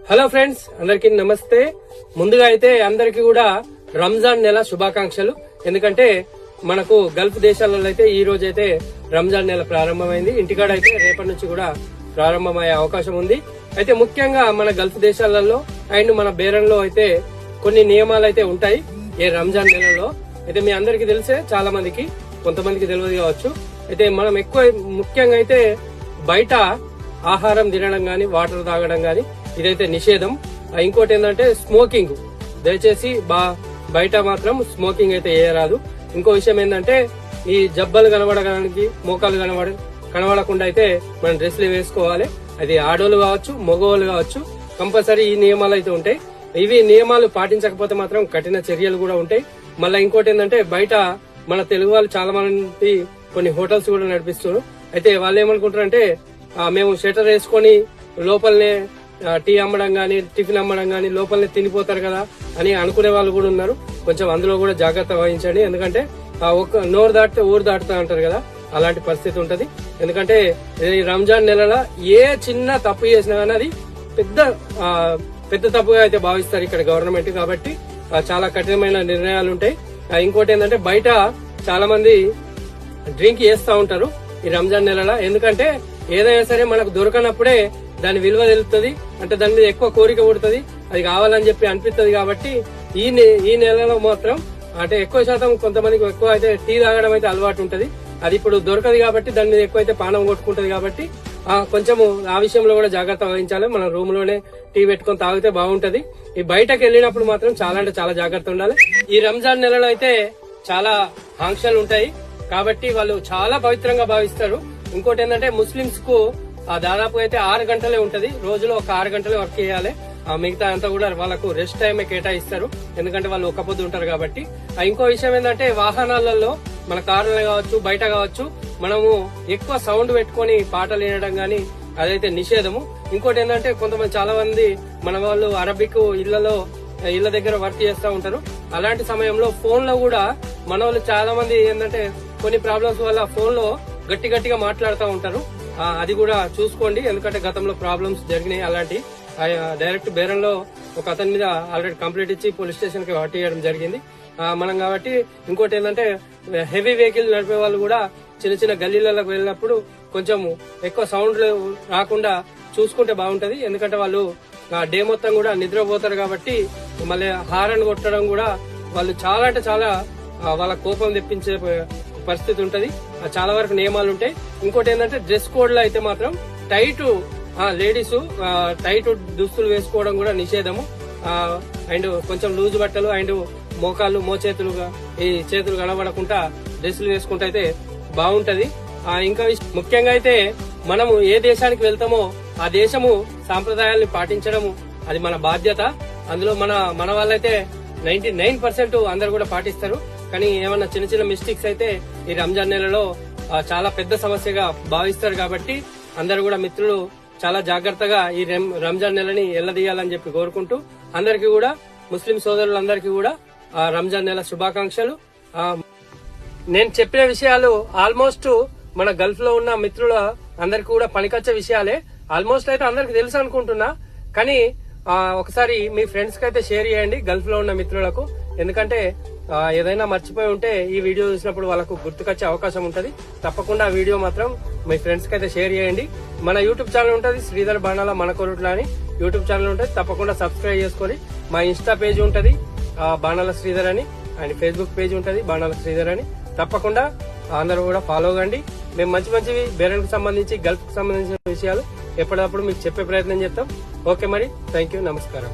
Hello friends, అందరికీ నమస్తే. ముందుగా అయితే అందరికీ కూడా రంజాన్ నెల శుభాకాంక్షలు. ఎందుకంటే మనకు గల్ఫ్ దేశాలలో అయితే ఈ రోజు అయితే రంజాన్ నెల ప్రారంభమైంది. ఇంటికాడ అయితే రేపటి నుంచి కూడా ప్రారంభమయ్యే అవకాశం ఉంది. అయితే ముఖ్యంగా మన గల్ఫ్ దేశాలలో అండ్ మన బేరంలో అయితే కొన్ని నియమాలు అయితే ఉంటాయి ఈ రంజాన్ నెలలో. అయితే మీ అందరికీ తెలిసే, చాలా మందికి కొంతమందికి తెలియదు కావచ్చు. అయితే మనం ఎక్కువ ముఖ్యంగా అయితే బయట ఆహారం తినడం గాని, వాటర్ తాగడం గాని ఇదైతే నిషేధం. ఇంకోటి ఏంటంటే స్మోకింగ్, దయచేసి బయట మాత్రం స్మోకింగ్ అయితే చేయరాదు. ఇంకో విషయం ఏంటంటే ఈ జబ్బలు కనబడడానికి, మోకాలు కనబడకుండా అయితే మనం డ్రెస్లు వేసుకోవాలి. అది ఆడోళ్ళు కావచ్చు, మగవాళ్ళు కావచ్చు, కంపల్సరీ ఈ నియమాలు అయితే ఉంటాయి. ఇవి నియమాలు పాటించకపోతే మాత్రం కఠిన చర్యలు కూడా ఉంటాయి. మళ్ళీ ఇంకోటి ఏంటంటే బయట మన తెలుగు వాళ్ళు చాలా మంది కొన్ని హోటల్స్ కూడా నడిపిస్తున్నారు. అయితే వాళ్ళు ఏమనుకుంటారంటే మేము షటర్ వేసుకొని లోపలనే టీ అమ్మడం గానీ, టిఫిన్ అమ్మడం గానీ లోపలనే తినిపోతారు కదా అని అనుకునే వాళ్ళు కూడా ఉన్నారు. కొంచెం అందులో కూడా జాగ్రత్త వహించండి. ఎందుకంటే ఒక నోరు దాటితే ఊరు దాటుతా అంటారు కదా, అలాంటి పరిస్థితి ఉంటది. ఎందుకంటే ఈ రంజాన్ నెలలో ఏ చిన్న తప్పు చేసినా కానీ అది పెద్ద తప్పుగా అయితే భావిస్తారు ఇక్కడ గవర్నమెంట్. కాబట్టి చాలా కఠినమైన నిర్ణయాలు ఉంటాయి. ఇంకోటి ఏంటంటే బయట చాలా మంది డ్రింక్ చేస్తా ఉంటారు ఈ రంజాన్ నెలలో. ఎందుకంటే ఏదైనా సరే మనకు దొరకనప్పుడే దాని విలువ తెలుస్తుంది, అంటే దాని మీద ఎక్కువ కోరిక పుడుతుంది, అది కావాలని చెప్పి అనిపిస్తుంది. కాబట్టి ఈ నెలలో మాత్రం అంటే ఎక్కువ శాతం కొంతమందికి ఎక్కువ అయితే టీ తాగడం అయితే అలవాటు ఉంటది. అది ఇప్పుడు దొరకదు కాబట్టి దాని మీద ఎక్కువ అయితే పానం కొట్టుకుంటది. కాబట్టి కొంచెము ఆ విషయంలో కూడా జాగ్రత్త వహించాలి. మనం రూమ్ లోనే టీ పెట్టుకొని తాగితే బాగుంటది. ఈ బయటకు వెళ్ళినప్పుడు మాత్రం చాలా అంటే చాలా జాగ్రత్త ఉండాలి. ఈ రంజాన్ నెలలో అయితే చాలా ఆంక్షలు ఉంటాయి కాబట్టి వాళ్ళు చాలా పవిత్రంగా భావిస్తారు. ఇంకోటి ఏంటంటే ముస్లింస్ కు దాదాపు అయితే 6 గంటలే ఉంటది. రోజులో ఒక 6 గంటలే వర్క్ చేయాలి. మిగతా అంతా కూడా వాళ్ళకు రెస్ట్ టైమే కేటాయిస్తారు. ఎందుకంటే వాళ్ళు ఒక్క పొద్దు ఉంటారు కాబట్టి. ఇంకో విషయం ఏంటంటే వాహనాలలో మన కార్లలో కావచ్చు, బయట కావచ్చు, మనము ఎక్కువ సౌండ్ పెట్టుకుని పాటలు వినడం గానీ అదైతే నిషేధము. ఇంకోటి ఏంటంటే కొంతమంది చాలా మంది మన వాళ్ళు అరబిక్ ఇళ్ల దగ్గర వర్క్ చేస్తూ ఉంటారు. అలాంటి సమయంలో ఫోన్ లో కూడా మన వాళ్ళు చాలా మంది ఏంటంటే కొన్ని ప్రాబ్లమ్స్ వల్ల ఫోన్ లో గట్టిగా మాట్లాడుతూ ఉంటారు. అది కూడా చూసుకోండి. ఎందుకంటే గతంలో ప్రాబ్లమ్స్ జరిగినాయి అలాంటి. డైరెక్ట్ బేరంలో ఒక అతని మీద ఆల్రెడీ కంప్లైంట్ ఇచ్చి పోలీస్ స్టేషన్ కి పట్టియడం జరిగింది మనం. కాబట్టి ఇంకోటి ఏంటంటే హెవీ వెహికల్ నడిపే వాళ్ళు కూడా చిన్న గల్లీలకు వెళ్ళినప్పుడు కొంచెం ఎక్కువ సౌండ్ రాకుండా చూసుకుంటే బాగుంటది. ఎందుకంటే వాళ్ళు డే మొత్తం కూడా నిద్రపోతారు కాబట్టి మళ్ళీ హారన్ కొట్టడం కూడా వాళ్ళు చాలా అంటే చాలా వాళ్ళ కోపం తెప్పించే పరిస్థితి ఉంటది. చాలా వరకు నియమాలు ఉంటాయి. ఇంకోటి ఏంటంటే డ్రెస్ కోడ్ లో అయితే మాత్రం లేడీస్ టైట్ దుస్తులు వేసుకోవడం కూడా నిషేధము. అండ్ కొంచెం లూజ్ బట్టలు అండ్ మోచేతులుగా ఈ చేతులు కనబడకుండా డ్రెస్సులు వేసుకుంటే అయితే బాగుంటది. ఇంకా ముఖ్యంగా అయితే మనము ఏ దేశానికి వెళ్తామో ఆ దేశము సాంప్రదాయాల్ని పాటించడము అది మన బాధ్యత. అందులో మన వాళ్ళైతే 99% అందరు కూడా పాటిస్తారు. కానీ ఏమన్నా చిన్న మిస్టేక్స్ అయితే ఈ రంజాన్ నెలలో చాలా పెద్ద సమస్యగా భావిస్తారు. కాబట్టి అందరు కూడా మిత్రులు చాలా జాగ్రత్తగా ఈ రంజాన్ నెలని ఎల్లదీయాలని చెప్పి కోరుకుంటూ అందరికీ కూడా ముస్లిం సోదరులందరికీ కూడా రంజాన్ నెల శుభాకాంక్షలు. నేను చెప్పిన విషయాలు ఆల్మోస్ట్ మన గల్ఫ్ లో ఉన్న మిత్రుల అందరికి కూడా పనికొచ్చే విషయాలే. ఆల్మోస్ట్ అయితే అందరికి తెలుసు అనుకుంటున్నా. కానీ ఒకసారి మీ ఫ్రెండ్స్ కి అయితే షేర్ చేయండి, గల్ఫ్ లో ఉన్న మిత్రులకు. ఎందుకంటే ఏదైనా మర్చిపోయి ఉంటే ఈ వీడియో చూసినప్పుడు వాళ్ళకు గుర్తుకొచ్చే అవకాశం ఉంటది. తప్పకుండా ఆ వీడియో మాత్రం మీ ఫ్రెండ్స్ కి అయితే షేర్ చేయండి. మన యూట్యూబ్ ఛానల్ ఉంటది, శ్రీధర్ బాణాల మన కొరుట్ల అని యూట్యూబ్ ఛానల్ ఉంటది. తప్పకుండా సబ్స్క్రైబ్ చేసుకొని మా ఇన్స్టా పేజ్ ఉంటది బాణాల శ్రీధర్ అని, అండ్ ఫేస్బుక్ పేజ్ ఉంటది బాణాల శ్రీధర్ అని. తప్పకుండా అందరూ కూడా ఫాలో కండి. మేము మంచివి బేరన్ కు సంబంధించి, గల్ఫ్ కు సంబంధించిన విషయాలు ఎప్పటికప్పుడు మీకు చెప్పే ప్రయత్నం చేస్తాం. ఓకే, మరి థ్యాంక్ యూ, నమస్కారం.